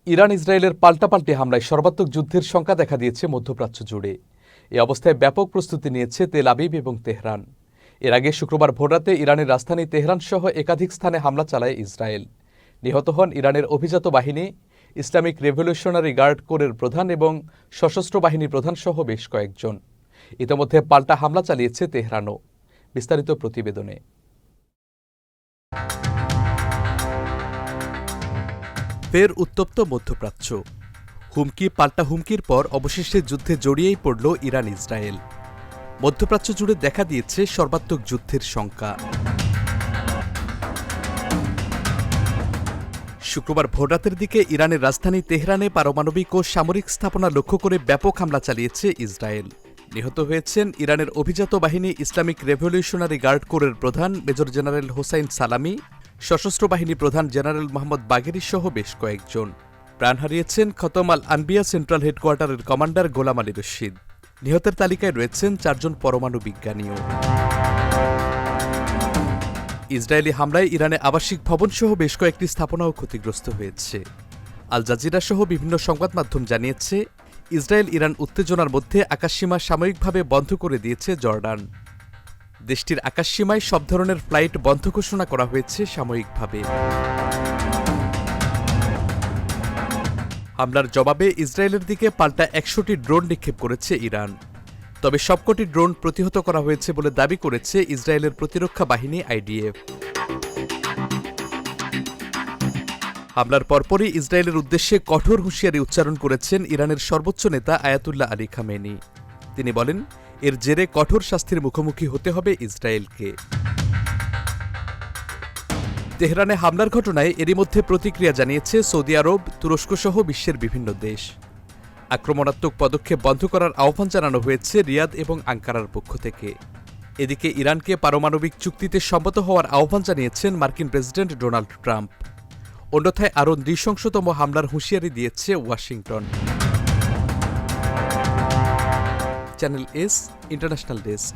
Iran ইসরায়েলের পাল্টাপাল্টি হামলায় সর্বাত্মক যুদ্ধের শঙ্কা দেখা দিয়েছে মধ্যপ্রাচ্য জুড়ে। এ অবস্থায় ব্যাপক প্রস্তুতি নিয়েছে তেল আবিব এবং তেহরান। এর আগে শুক্রবার ভোররাতে ইরানের রাজধানী তেহরান সহ একাধিক স্থানে হামলা চালায় ইসরায়েল। নিহত হন ইরানের অভিজাত বাহিনী, ইসলামিক রেভলিউশনারি গার্ড কোরের প্রধান এবং সশস্ত্র বাহিনী প্রধান সহ বেশ কয়েকজন। ইতিমধ্যে পাল্টা হামলা চালিয়েছে তেহরানও। বিস্তারিত প্রতিবেদনে। ফের উত্তপ্ত মধ্যপ্রাচ্য। হুমকি পাল্টা হুমকির পর অবশেষে যুদ্ধে জড়িয়েই পড়ল ইরান ইসরায়েল। মধ্যপ্রাচ্য জুড়ে দেখা দিয়েছে সর্বাত্মক যুদ্ধের শঙ্কা। শুক্রবার ভোররাতের দিকে ইরানের রাজধানী তেহরানে পারমাণবিক ও সামরিক স্থাপনা লক্ষ্য করে ব্যাপক হামলা চালিয়েছে ইসরায়েল। নিহত হয়েছেন ইরানের অভিজাত বাহিনী ইসলামিক রেভলিউশনারি গার্ড কোরের প্রধান মেজর জেনারেল হোসাইন সালামি, সশস্ত্র বাহিনী প্রধান জেনারেল মোহাম্মদ বাগেরি সহ বেশ কয়েকজন। প্রাণ হারিয়েছেন খতম আল আনবিয়া সেন্ট্রাল হেডকোয়ার্টারের কমান্ডার গোলাম আলী রশিদ। নিহতের তালিকায় রয়েছেন 4 জন পরমাণু বিজ্ঞানীও। ইসরায়েলি হামলায় ইরানে আবাসিক ভবনসহ বেশ কয়েকটি স্থাপনাও ক্ষতিগ্রস্ত হয়েছে। আল জাজিরা সহ বিভিন্ন সংবাদ মাধ্যম জানিয়েছে, ইসরায়েল ইরান উত্তেজনার মধ্যে আকাশসীমা সাময়িকভাবে বন্ধ করে দিয়েছে জর্ডান। দেশটির আকাশসীমায় সব ধরনের ফ্লাইট বন্ধ ঘোষণা করা হয়েছে সাময়িকভাবে। হামলার জবাবে ইসরায়েলের দিকে পাল্টা 100টি ড্রোন নিক্ষেপ করেছে ইরান। তবে সবকটি ড্রোন প্রতিহত করা হয়েছে বলে দাবি করেছে ইসরায়েলের প্রতিরক্ষা বাহিনী আইডিএফ। হামলার পরপরই ইসরায়েলের উদ্দেশ্যে কঠোর হুঁশিয়ারি উচ্চারণ করেছেন ইরানের সর্বোচ্চ নেতা আয়াতুল্লাহ আলী খামেনি। তিনি বলেন, এর জেরে কঠোর শাস্তির মুখোমুখি হতে হবে ইসরায়েলকে। তেহরানে হামলার ঘটনায় এরই মধ্যে প্রতিক্রিয়া জানিয়েছে সৌদি আরব, তুরস্ক সহ বিশ্বের বিভিন্ন দেশ। আক্রমণাত্মক পদক্ষেপ বন্ধ করার আহ্বান জানানো হয়েছে রিয়াদ এবং আঙ্কারার পক্ষ থেকে। এদিকে ইরানকে পারমাণবিক চুক্তিতে সম্মত হওয়ার আহ্বান জানিয়েছেন মার্কিন প্রেসিডেন্ট ডোনাল্ড ট্রাম্প। অন্যথায় আরও নৃশংসতম হামলার হুঁশিয়ারি দিয়েছে Washington. Channel S international desk.